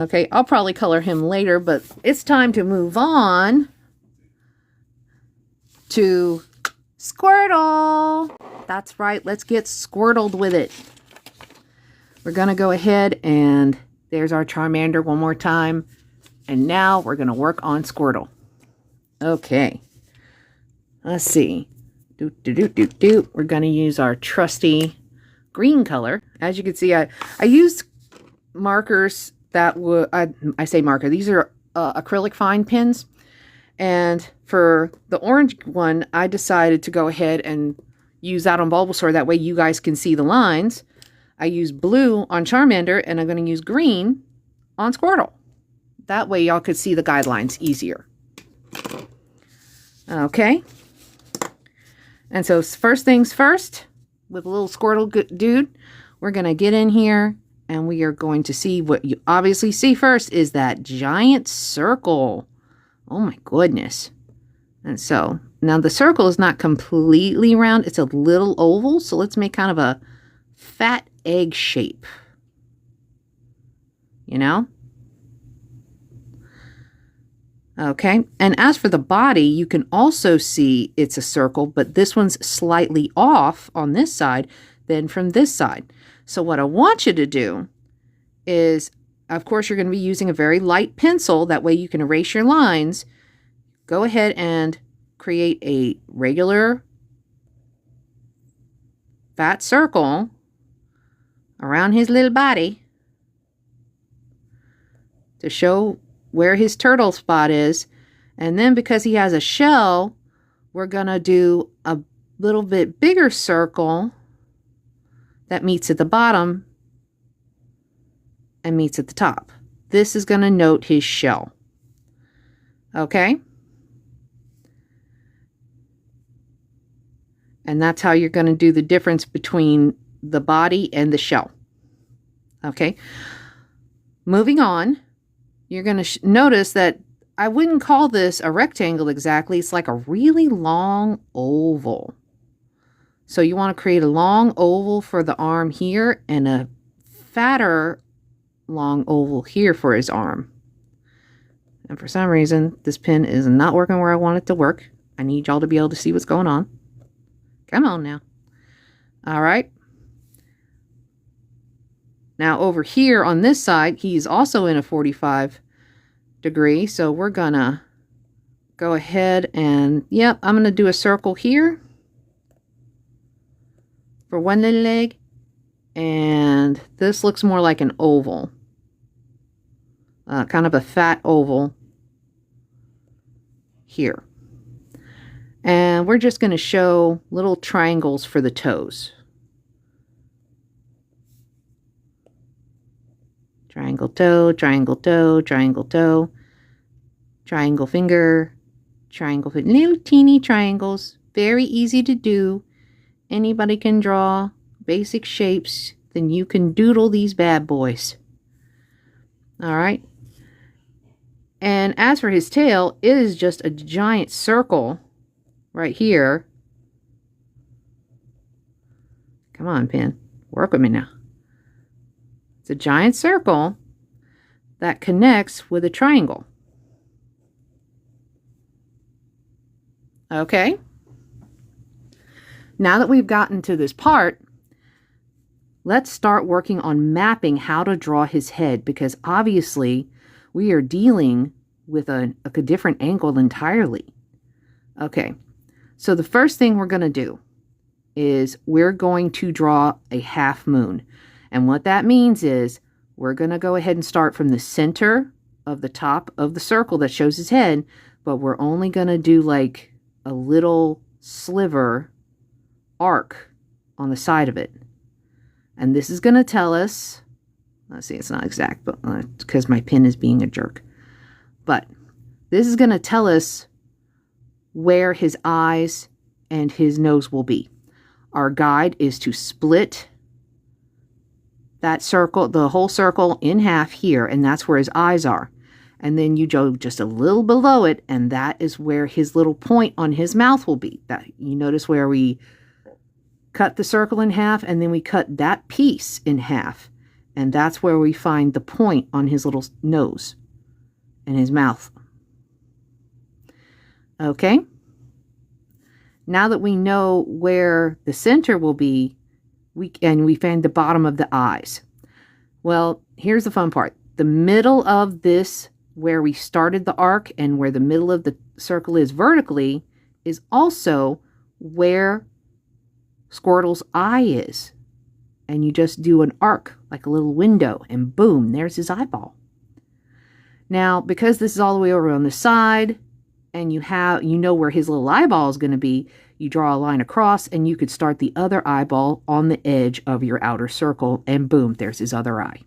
Okay, I'll probably color him later, but it's time to move on to Squirtle. That's right, let's get Squirtled with it. We're going to go ahead and there's our Charmander one more time. And now we're going to work on Squirtle. Okay, let's see. We're going to use our trusty green color. As you can see, I used markers that would, I say marker, these are acrylic fine pins. And for the orange one, I decided to go ahead and use that on Bulbasaur. That way you guys can see the lines. I use blue on Charmander, and I'm going to use green on Squirtle. That way y'all could see the guidelines easier. Okay. And so first things first, with a little Squirtle dude, we're going to get in here and we are going to see what you obviously see first is that giant circle. Oh my goodness. And so now the circle is not completely round. It's a little oval. So let's make kind of a fat egg shape. You know? Okay. And as for the body, you can also see it's a circle, but this one's slightly off on this side than from this side. So what I want you to do is, of course, you're going to be using a very light pencil. That way you can erase your lines. Go ahead and create a regular fat circle around his little body to show where his turtle spot is. And then because he has a shell, we're going to do a little bit bigger circle that meets at the bottom and meets at the top. This is going to note his shell. Okay? And that's how you're going to do the difference between the body and the shell. Okay? Moving on, you're going to notice that I wouldn't call this a rectangle exactly. It's like a really long oval. So you want to create a long oval for the arm here and a fatter long oval here for his arm. And for some reason, this pen is not working where I want it to work. I need y'all to be able to see what's going on. Come on now. All right. Now over here on this side, he's also in a 45 degree. So we're gonna go ahead and, yep, I'm gonna do a circle here for one little leg. And this looks more like an oval. Kind of a fat oval here. And we're just going to show little triangles for the toes. Triangle toe, triangle toe, triangle toe, triangle finger, triangle finger. Little teeny triangles. Very easy to do. Anybody can draw basic shapes. Then you can doodle these bad boys. All right. And as for his tail, it is just a giant circle right here. Come on, pen. Work with me now. It's a giant circle that connects with a triangle. Okay. Now that we've gotten to this part, let's start working on mapping how to draw his head, because obviously we are dealing with a different angle entirely. Okay, so the first thing we're going to do is we're going to draw a half moon. And what that means is we're going to go ahead and start from the center of the top of the circle that shows his head, but we're only going to do like a little sliver arc on the side of it. And this is going to tell us, let's see, it's not exact, but because my pen is being a jerk. But this is going to tell us where his eyes and his nose will be. Our guide is to split that circle, the whole circle, in half here, and that's where his eyes are. And then you go just a little below it, and that is where his little point on his mouth will be. That you notice where we cut the circle in half, and then we cut that piece in half. And that's where we find the point on his little nose and his mouth. Okay. Now that we know where the center will be, we find the bottom of the eyes. Well, here's the fun part. The middle of this, where we started the arc and where the middle of the circle is vertically, is also where Squirtle's eye is. And you just do an arc, like a little window, and boom, there's his eyeball. Now, because this is all the way over on the side, and you know where his little eyeball is going to be, you draw a line across, and you could start the other eyeball on the edge of your outer circle, and boom, there's his other eye.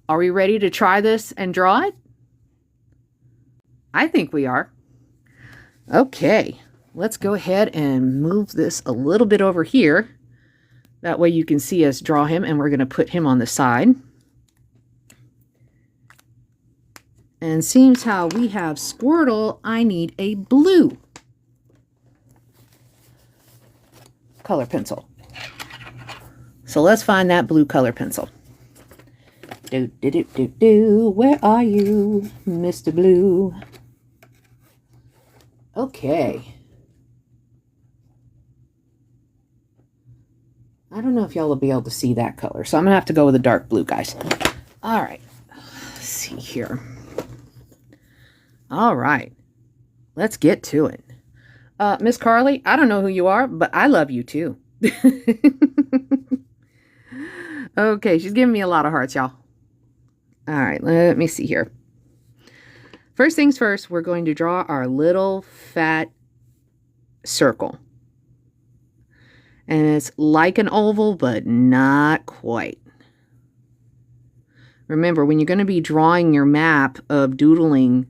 Are we ready to try this and draw it? I think we are. Okay, let's go ahead and move this a little bit over here. That way you can see us draw him, and we're going to put him on the side. And seems how we have Squirtle, I need a blue color pencil. So let's find that blue color pencil. Where are you, Mr. Blue? Okay. I don't know if y'all will be able to see that color, so I'm going to have to go with a dark blue, guys. All right. Let's see here. All right. Let's get to it. Miss Carly, I don't know who you are, but I love you too. Okay, she's giving me a lot of hearts, y'all. All right, let me see here. First things first, we're going to draw our little fat circle. And it's like an oval, but not quite. Remember, when you're going to be drawing your map of doodling,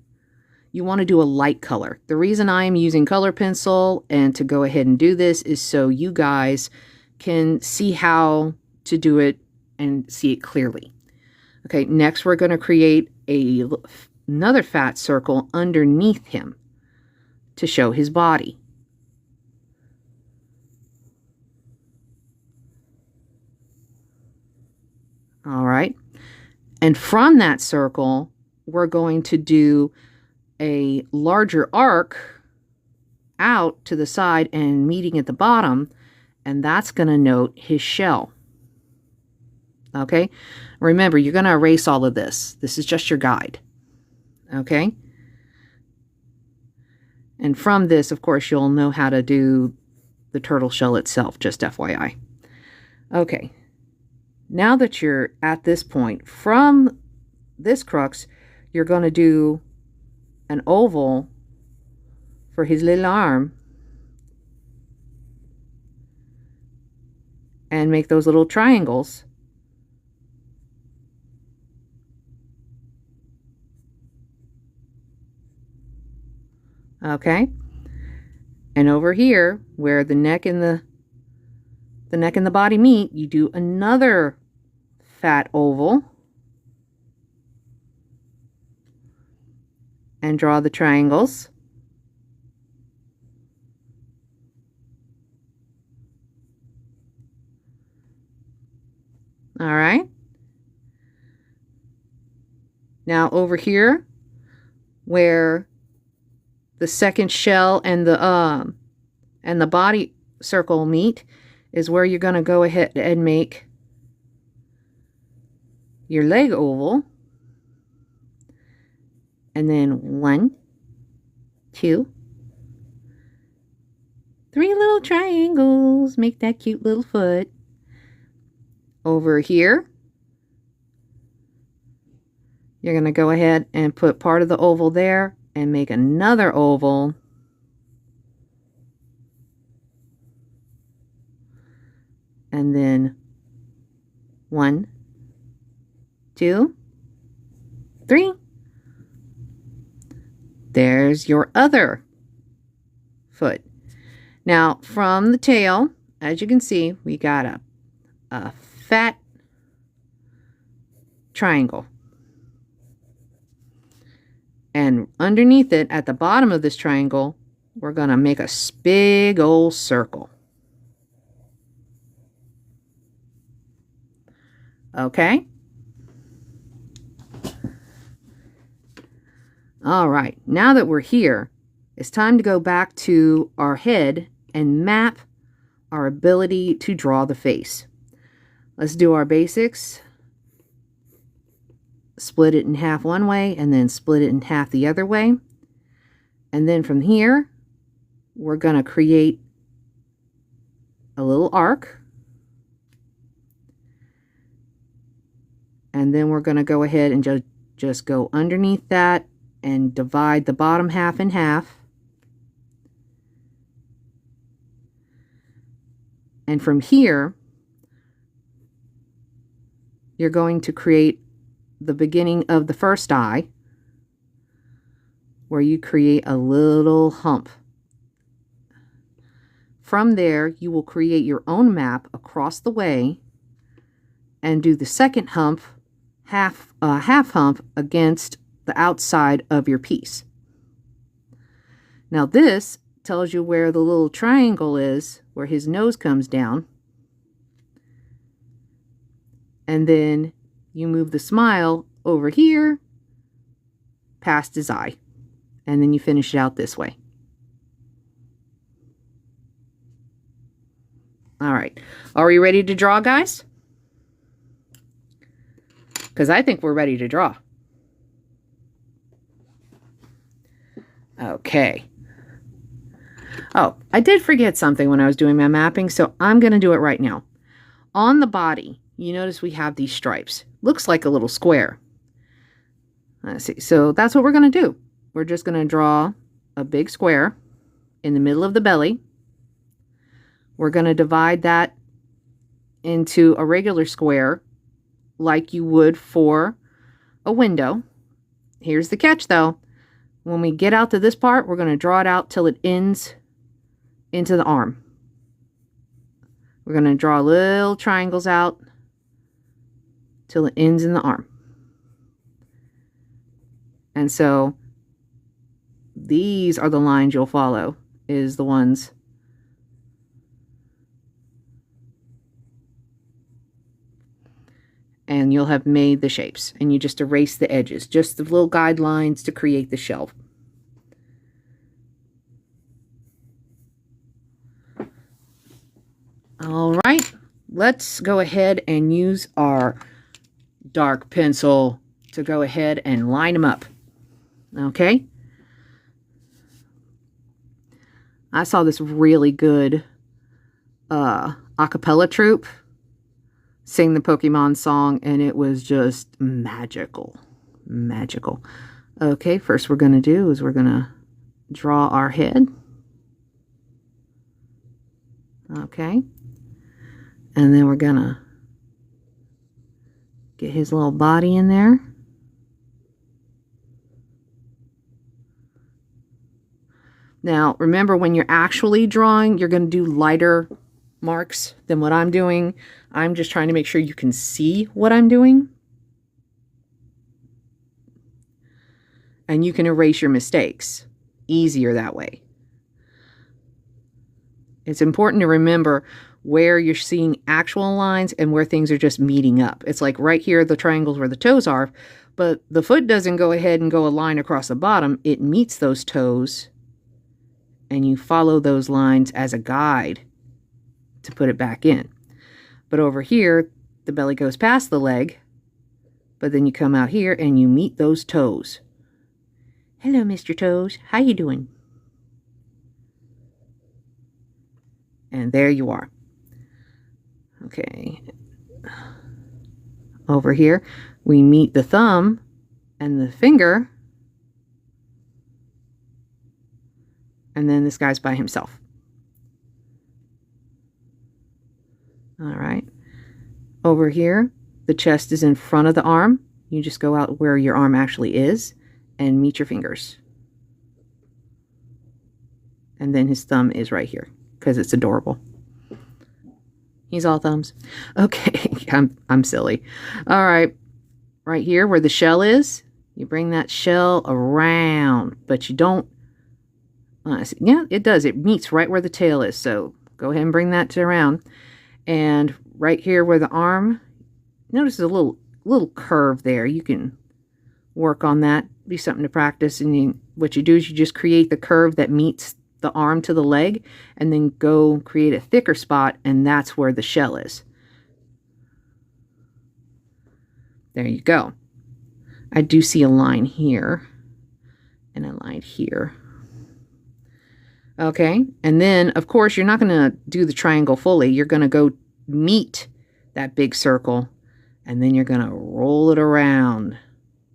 you want to do a light color. The reason I am using color pencil and to go ahead and do this is so you guys can see how to do it and see it clearly. Okay, next we're going to create another fat circle underneath him to show his body. All right, and from that circle, we're going to do a larger arc out to the side and meeting at the bottom, and that's going to note his shell. Okay, remember, you're going to erase all of this. This is just your guide. Okay, and from this, of course, you'll know how to do the turtle shell itself, just FYI. Okay, now that you're at this point, from this crux, you're going to do an oval for his little arm and make those little triangles. Okay, and over here where the neck and the body meet, you do another fat oval and draw the triangles. All right. Now over here where the second shell and the body circle meet is where you're going to go ahead and make your leg oval. And then 1, 2, 3 little triangles. Make that cute little foot. Over here, you're going to go ahead and put part of the oval there and make another oval. And then 1, 2, 3. There's your other foot. Now, from the tail, as you can see, we got a fat triangle. And underneath it, at the bottom of this triangle, we're going to make a big old circle. Okay? All right, now that we're here, it's time to go back to our head and map our ability to draw the face. Let's do our basics. Split it in half one way and then split it in half the other way. And then from here, we're going to create a little arc. And then we're going to go ahead and just go underneath that and divide the bottom half in half. And from here, you're going to create the beginning of the first eye, where you create a little hump. From there, you will create your own map across the way and do the second hump, half hump against the outside of your piece. Now this tells you where the little triangle is, where his nose comes down. And then you move the smile over here past his eye. And then you finish it out this way. All right. Are we ready to draw, guys? Because I think we're ready to draw. Okay. Oh, I did forget something when I was doing my mapping, so I'm going to do it right now. On the body, you notice we have these stripes. Looks like a little square. Let's see. So that's what we're going to do. We're just going to draw a big square in the middle of the belly. We're going to divide that into a regular square like you would for a window. Here's the catch though. When we get out to this part, we're going to draw it out till it ends into the arm. We're going to draw little triangles out till it ends in the arm. And so these are the lines you'll follow, is the ones. And you'll have made the shapes, and you just erase the edges, just the little guidelines to create the shell. All right, let's go ahead and use our dark pencil to go ahead and line them up. Okay. I saw this really good a cappella troupe sing the Pokemon song, and it was just magical. Magical. Okay, first we're going to do is we're going to draw our head. Okay. And then we're going to get his little body in there. Now, remember, when you're actually drawing, you're going to do lighter marks than what I'm doing. I'm just trying to make sure you can see what I'm doing. And you can erase your mistakes easier that way. It's important to remember where you're seeing actual lines and where things are just meeting up. It's like right here, the triangles where the toes are, but the foot doesn't go ahead and go a line across the bottom. It meets those toes, and you follow those lines as a guide to put it back in. But over here, the belly goes past the leg, but then you come out here and you meet those toes. Hello, Mr. Toes. How you doing? And there you are. Okay. Over here, we meet the thumb and the finger. And then this guy's by himself. All right. Over here, the chest is in front of the arm. You just go out where your arm actually is and meet your fingers. And then his thumb is right here because it's adorable. He's all thumbs. Okay, I'm silly. All right. Right here where the shell is, you bring that shell around, but you don't. Yeah, it does. It meets right where the tail is. So go ahead and bring that around. And right here where the arm, notice a little curve there. You can work on that. Be something to practice. And what you do is you just create the curve that meets the arm to the leg, and then go create a thicker spot, and that's where the shell is. There you go. I do see a line here and a line here. Okay, and then of course you're not going to do the triangle fully. You're going to go meet that big circle, and then you're going to roll it around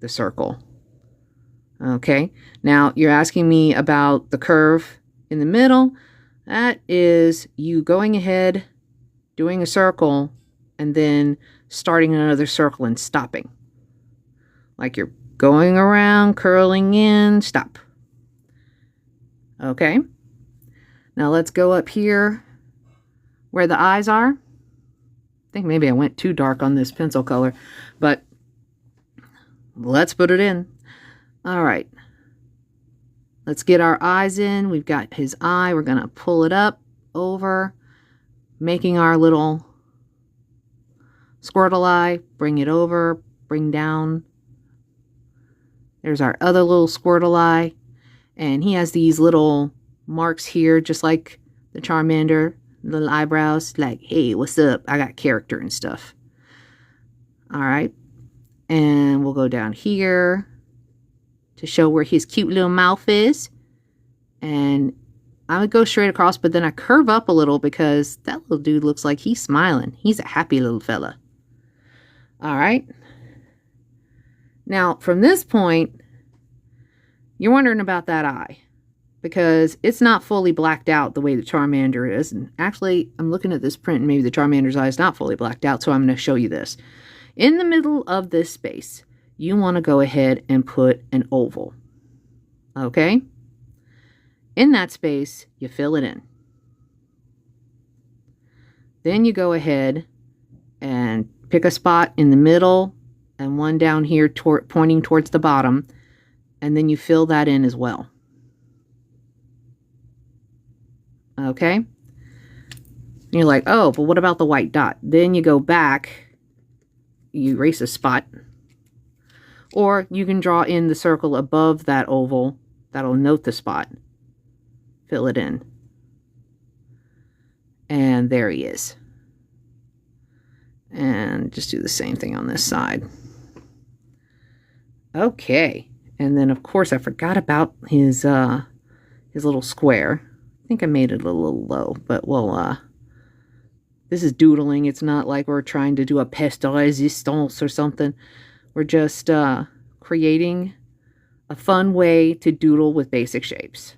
the circle. Okay, now you're asking me about the curve in the middle. That is you going ahead, doing a circle, and then starting another circle and stopping. Like you're going around, curling in, stop. Okay, now let's go up here where the eyes are. I think maybe I went too dark on this pencil color, but let's put it in. All right. Let's get our eyes in. We've got his eye. We're going to pull it up, over, making our little Squirtle eye. Bring it over, bring down. There's our other little Squirtle eye. And he has these little marks here, just like the Charmander. Little eyebrows, like, hey, what's up? I got character and stuff. All right. And we'll go down here to show where his cute little mouth is. And I would go straight across, but then I curve up a little because that little dude looks like he's smiling. He's a happy little fella. All right. Now, from this point, you're wondering about that eye because it's not fully blacked out the way the Charmander is. And actually, I'm looking at this print and maybe the Charmander's eye is not fully blacked out, so I'm going to show you this. In the middle of this space, you want to go ahead and put an oval. Okay? In that space, you fill it in. Then you go ahead and pick a spot in the middle and one down here pointing towards the bottom, and then you fill that in as well. Okay? And you're like, oh, but what about the white dot? Then you go back, you erase a spot, or you can draw in the circle above that oval that'll note the spot. Fill it in. And there he is. And just do the same thing on this side. Okay. And then, of course, I forgot about his little square. I think I made it a little low, but well, this is doodling. It's not like we're trying to do a pièce de résistance or something. We're just creating a fun way to doodle with basic shapes.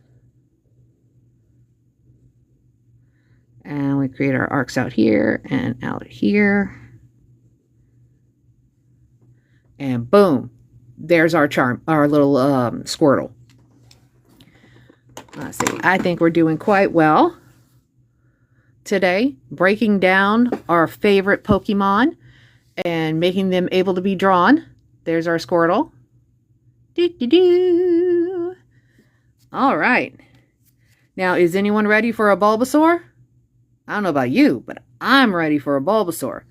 And we create our arcs out here and out here. And boom, there's our little Squirtle. Let's see, I think we're doing quite well today, breaking down our favorite Pokemon and making them able to be drawn. There's our Squirtle. Doo-doo-doo. All right. Now, is anyone ready for a Bulbasaur? I don't know about you, but I'm ready for a Bulbasaur.